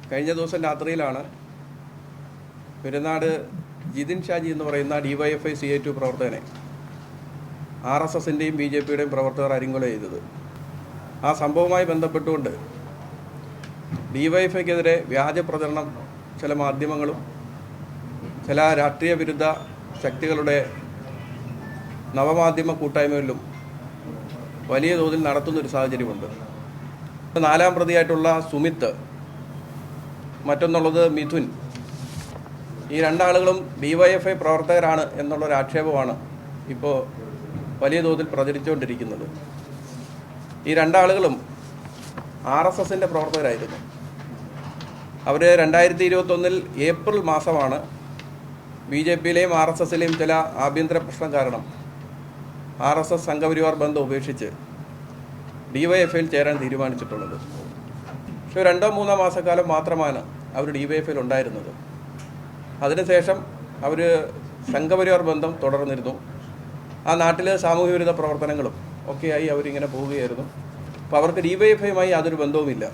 കഴിഞ്ഞ ദിവസം രാത്രിയിലാണ് പെരുന്നാട് ജിതിൻ ഷാജി എന്ന് പറയുന്ന DYFI CA2 പ്രവർത്തകനെ RSSൻ്റെയും BJPയുടെയും പ്രവർത്തകർ അരിങ്കൊല ചെയ്തത്. ആ സംഭവവുമായി ബന്ധപ്പെട്ടുകൊണ്ട് DYFIക്കെതിരെ വ്യാജ പ്രചരണം ചില മാധ്യമങ്ങളും ചില രാഷ്ട്രീയ വിരുദ്ധ ശക്തികളുടെ നവമാധ്യമ കൂട്ടായ്മകളിലും വലിയ തോതിൽ നടത്തുന്നൊരു സാഹചര്യമുണ്ട്. നാലാം പ്രതിയായിട്ടുള്ള സുമിത്ത്, മറ്റൊന്നുള്ളത് മിഥുൻ, ഈ രണ്ടാളുകളും DYFI പ്രവർത്തകരാണ് എന്നുള്ളൊരു ആക്ഷേപമാണ് ഇപ്പോൾ വലിയ തോതിൽ പ്രചരിച്ചുകൊണ്ടിരിക്കുന്നത്. ഈ രണ്ടാളുകളും RSSൻ്റെ പ്രവർത്തകരായിരുന്നു. അവർ 2021 ഏപ്രിൽ മാസമാണ് BJPയിലെയും RSSലെയും ചില ആഭ്യന്തര പ്രശ്നം കാരണം RSS സംഘപരിവാർ ബന്ധം ഉപേക്ഷിച്ച് DYFIയിൽ ചേരാൻ തീരുമാനിച്ചിട്ടുള്ളത്. പക്ഷേ 2-3 മാസക്കാലം മാത്രമാണ് അവർ DYFIയിൽ ഉണ്ടായിരുന്നത്. അതിനുശേഷം അവർ സംഘപരിവാർ ബന്ധം തുടർന്നിരുന്നു. ആ നാട്ടിലെ സാമൂഹ്യ വിരുദ്ധ പ്രവർത്തനങ്ങളും ഒക്കെയായി അവരിങ്ങനെ പോവുകയായിരുന്നു. അപ്പോൾ അവർക്ക് DYFIയുമായി യാതൊരു ബന്ധവുമില്ല.